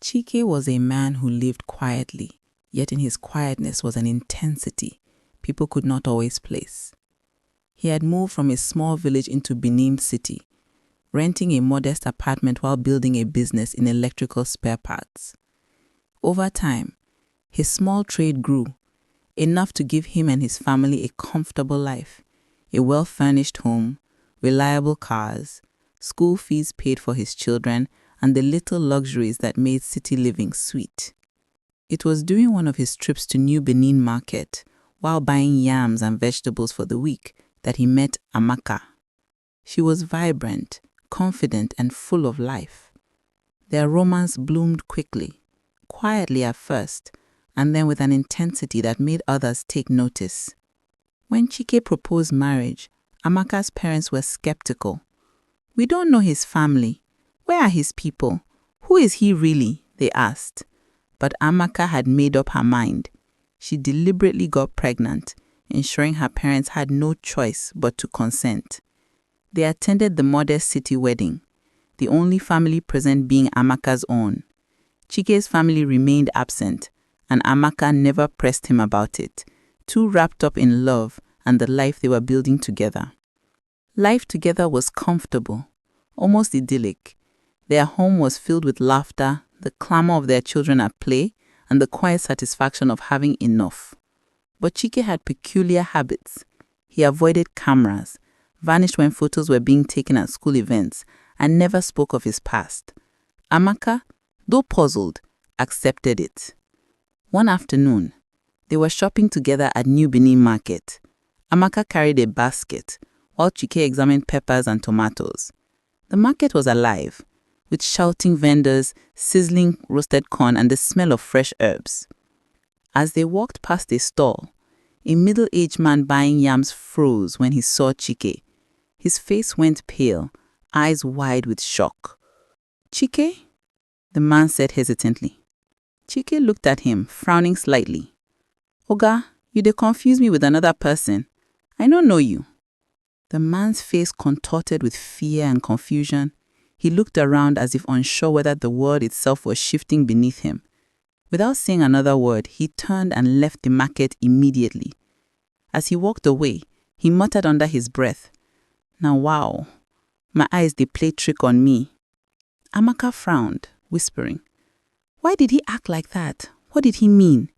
Chike was a man who lived quietly, yet in his quietness was an intensity people could not always place. He had moved from a small village into Benin City, renting a modest apartment while building a business in electrical spare parts. Over time, his small trade grew, enough to give him and his family a comfortable life, a well-furnished home, reliable cars, school fees paid for his children, and the little luxuries that made city living sweet. It was during one of his trips to New Benin Market, while buying yams and vegetables for the week, that he met Amaka. She was vibrant, confident, and full of life. Their romance bloomed quickly, quietly at first, and then with an intensity that made others take notice. When Chike proposed marriage, Amaka's parents were skeptical. "We don't know his family. Where are his people? Who is he really?" they asked. But Amaka had made up her mind. She deliberately got pregnant, ensuring her parents had no choice but to consent. They attended the modest city wedding, the only family present being Amaka's own. Chike's family remained absent, and Amaka never pressed him about it, too wrapped up in love and the life they were building together. Life together was comfortable, almost idyllic. Their home was filled with laughter, the clamor of their children at play, and the quiet satisfaction of having enough. But Chike had peculiar habits. He avoided cameras, vanished when photos were being taken at school events, and never spoke of his past. Amaka, though puzzled, accepted it. One afternoon, they were shopping together at New Benin Market. Amaka carried a basket, while Chike examined peppers and tomatoes. The market was alive, with shouting vendors, sizzling roasted corn, and the smell of fresh herbs. As they walked past a stall, a middle-aged man buying yams froze when he saw Chike. His face went pale, eyes wide with shock. "Chike?" the man said hesitantly. Chike looked at him, frowning slightly. "Oga, you dey confuse me with another person. I no know you." The man's face contorted with fear and confusion. He looked around as if unsure whether the world itself was shifting beneath him. Without saying another word, he turned and left the market immediately. As he walked away, he muttered under his breath, "Now wow, my eyes they play trick on me." Amaka frowned, whispering, "Why did he act like that? What did he mean?"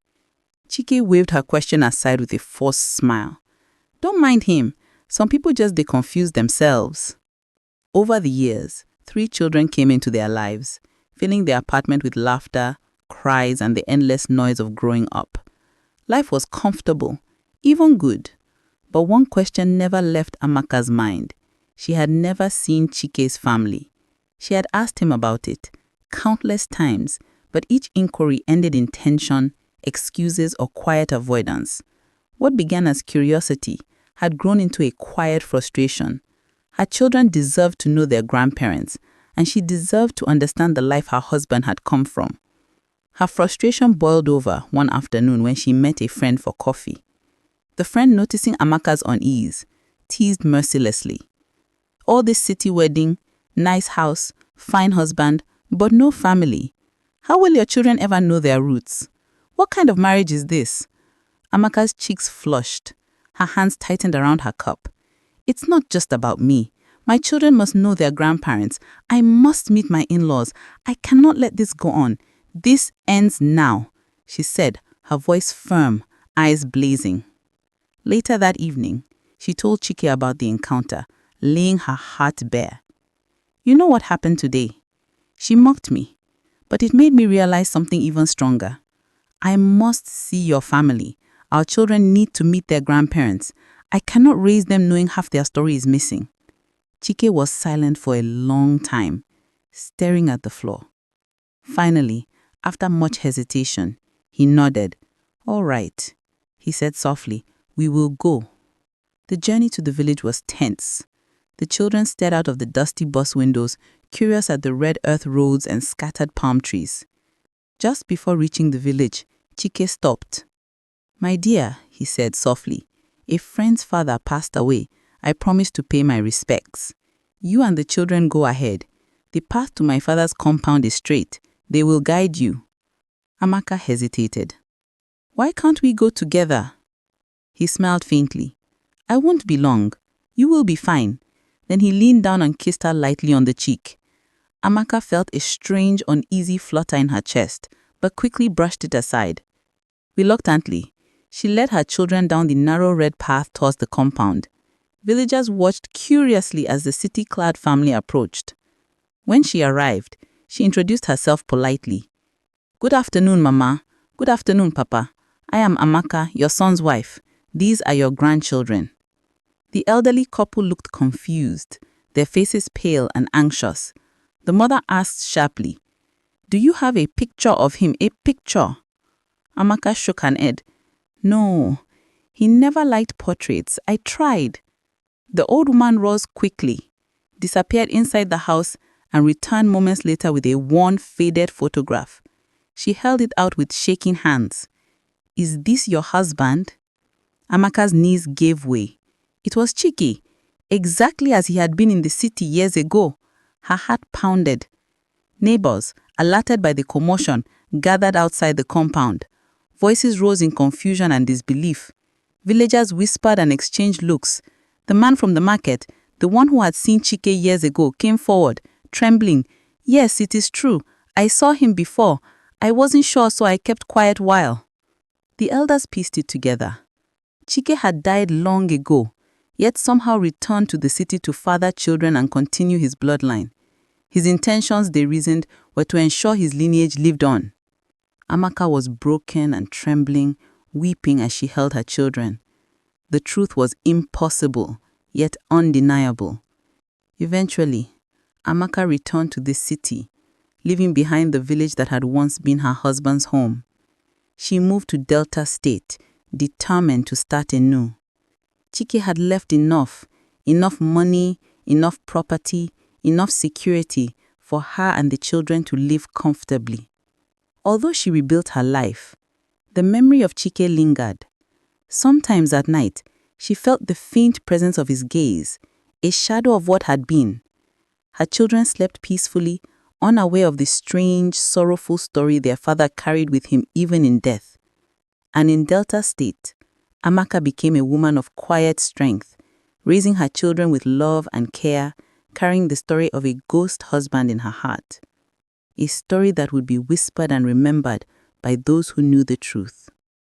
Chike waved her question aside with a forced smile. "Don't mind him. Some people just they confuse themselves." Over the years, 3 children came into their lives, filling the apartment with laughter, cries, and the endless noise of growing up. Life was comfortable, even good. But one question never left Amaka's mind. She had never seen Chike's family. She had asked him about it countless times, but each inquiry ended in tension, excuses, or quiet avoidance. What began as curiosity had grown into a quiet frustration. Her children deserved to know their grandparents, and she deserved to understand the life her husband had come from. Her frustration boiled over one afternoon when she met a friend for coffee. The friend, noticing Amaka's unease, teased mercilessly. "All this city wedding, nice house, fine husband, but no family. How will your children ever know their roots? What kind of marriage is this?" Amaka's cheeks flushed. Her hands tightened around her cup. "It's not just about me. My children must know their grandparents. I must meet my in-laws. I cannot let this go on. This ends now," she said, her voice firm, eyes blazing. Later that evening, she told Chike about the encounter, laying her heart bare. "You know what happened today? She mocked me, but it made me realize something even stronger. I must see your family. Our children need to meet their grandparents. I cannot raise them knowing half their story is missing." Chike was silent for a long time, staring at the floor. Finally, after much hesitation, he nodded. "All right," he said softly, "we will go." The journey to the village was tense. The children stared out of the dusty bus windows, curious at the red earth roads and scattered palm trees. Just before reaching the village, Chike stopped. "My dear," he said softly, "a friend's father passed away. I promised to pay my respects. You and the children go ahead. The path to my father's compound is straight. They will guide you. Amaka hesitated. Why can't we go together? He smiled faintly. I won't be long. You will be fine. Then he leaned down and kissed her lightly on the cheek. Amaka felt a strange, uneasy flutter in her chest, but quickly brushed it aside. Reluctantly, she led her children down the narrow red path towards the compound. Villagers watched curiously as the city-clad family approached. When she arrived, she introduced herself politely. Good afternoon, Mama. Good afternoon, Papa. I am Amaka, your son's wife. These are your grandchildren. The elderly couple looked confused, their faces pale and anxious. The mother asked sharply, Do you have a picture of him, a picture? Amaka shook her head. No, he never liked portraits. I tried. The old woman rose quickly, disappeared inside the house, and returned moments later with a worn, faded photograph. She held it out with shaking hands. Is this your husband? Amaka's knees gave way. It was Chike, exactly as he had been in the city years ago. Her heart pounded. Neighbors, alerted by the commotion, gathered outside the compound. Voices rose in confusion and disbelief. Villagers whispered and exchanged looks. The man from the market, the one who had seen Chike years ago, came forward, trembling. Yes, it is true. I saw him before. I wasn't sure, so I kept quiet while. The elders pieced it together. Chike had died long ago, yet somehow returned to the city to father children and continue his bloodline. His intentions, they reasoned, were to ensure his lineage lived on. Amaka was broken and trembling, weeping as she held her children. The truth was impossible, yet undeniable. Eventually, Amaka returned to the city, leaving behind the village that had once been her husband's home. She moved to Delta State, determined to start anew. Chike had left enough money, enough property, enough security for her and the children to live comfortably. Although she rebuilt her life, the memory of Chike lingered. Sometimes at night, she felt the faint presence of his gaze, a shadow of what had been. Her children slept peacefully, unaware of the strange, sorrowful story their father carried with him even in death. And in Delta State, Amaka became a woman of quiet strength, raising her children with love and care, carrying the story of a ghost husband in her heart. A story that would be whispered and remembered by those who knew the truth.